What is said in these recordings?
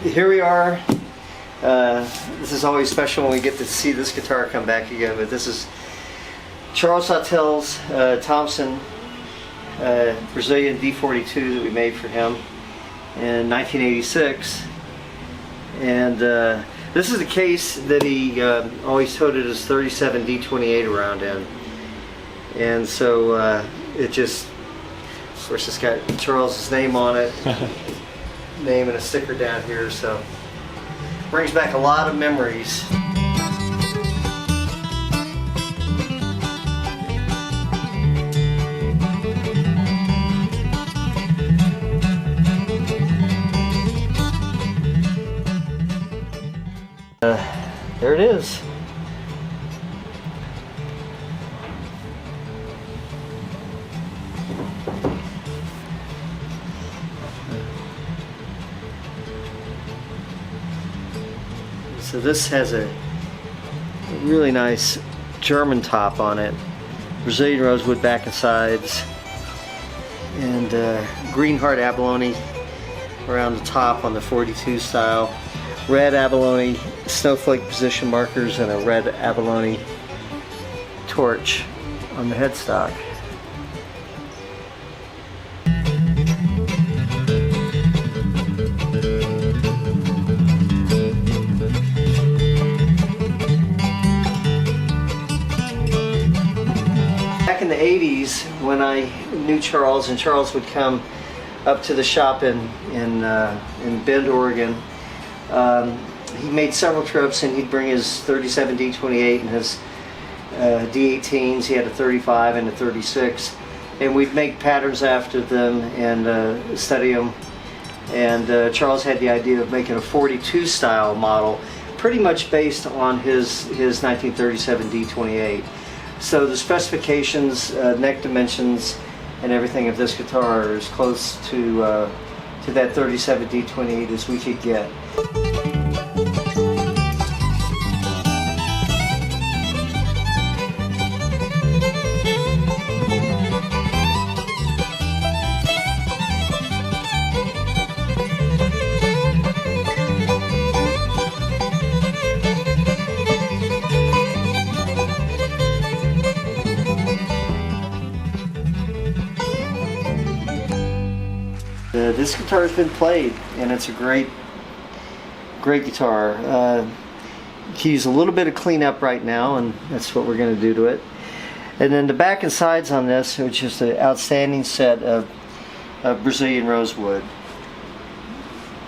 here we are. This is always special when we get to see this guitar come back again, but this is Charles Sawtelle's Thompson Brazilian D42 that we made for him in 1986. And this is the case that he always toted his 37 D28 around in. And so it just, of course, it's got Charles's name on it, name and a sticker down here, so brings back a lot of memories. There it is. So this has a really nice German top on it, Brazilian rosewood back and sides, and green heart abalone around the top on the 42 style, red abalone snowflake position markers, and a red abalone torch on the headstock. Back in the 80s, when I knew Charles, and Charles would come up to the shop in Bend, Oregon, he made several trips, and he'd bring his 37 D28 and his D18s. He had a 35 and a 36, and we'd make patterns after them and study them. And Charles had the idea of making a 42 style model, pretty much based on his 1937 D28. So the specifications, neck dimensions, and everything of this guitar are as close to that 37 D28 as we could get. This guitar has been played, and it's a great guitar. He's a little bit of cleanup right now, and that's what we're going to do to it. And then the back and sides on this, which is an outstanding set of Brazilian rosewood.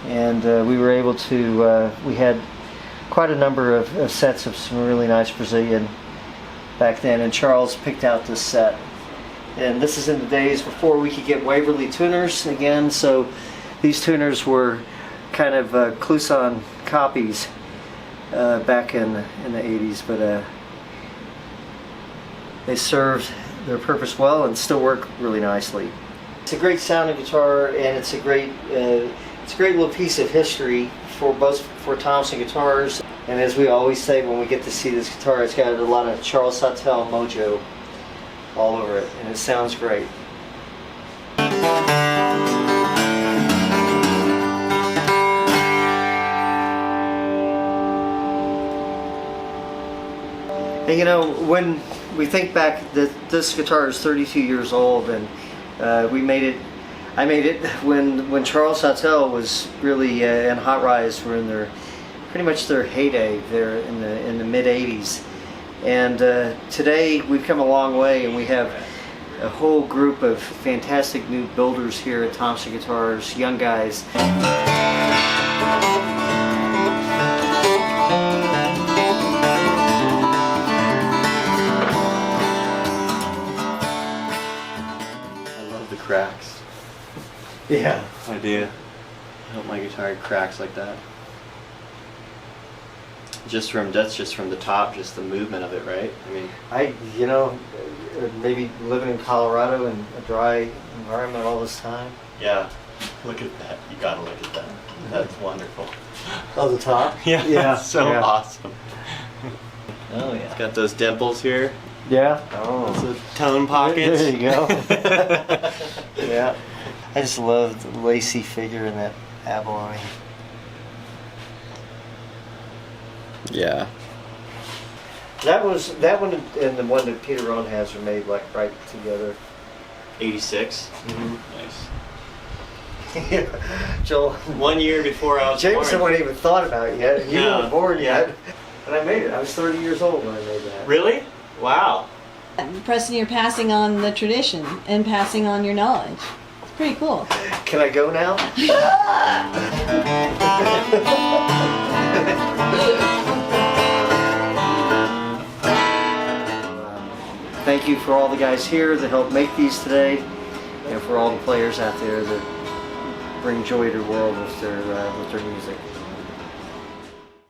And we were able to, we had quite a number of sets of some really nice Brazilian back then, and Charles picked out this set. And this is in the days before we could get Waverly tuners again, so these tuners were kind of Kluson copies back in the 80s, but they served their purpose well and still work really nicely. It's a great sounding guitar, and it's a great little piece of history for Thompson Guitars. And as we always say when we get to see this guitar, it's got a lot of Charles Sawtelle mojo all over it, and it sounds great. And you know, when we think back that this guitar is 32 years old, and I made it when Charles Sawtelle was really and Hot Rise were in their pretty much their heyday there in the mid 80s. And today we've come a long way, and we have a whole group of fantastic new builders here at Thompson Guitars, young guys. I love the cracks. Yeah. Idea. I hope my guitar cracks like that. That's just from the top, just the movement of it, right? I mean, you know, maybe living in Colorado in a dry environment all this time. Yeah, look at that. You gotta look at that. That's wonderful. Oh, the top? Yeah, yeah, so yeah. Awesome. Oh yeah. It's got those dimples here. Yeah. Oh. Those tone pockets. There you go. Yeah. I just love the lacy figure in that abalone. Yeah. That one and the one that Peter Rohn has are made like right together. 86. Mm-hmm. Nice. Joel. 1 year before I was Jameson born. hadn't even thought about it yet. You No. weren't born Yeah. yet. And I made it. I was 30 years old when I made that. Really? Wow. Preston, you're passing on the tradition and passing on your knowledge. It's pretty cool. Can I go now? Thank you for all the guys here that helped make these today, and for all the players out there that bring joy to the world with their music.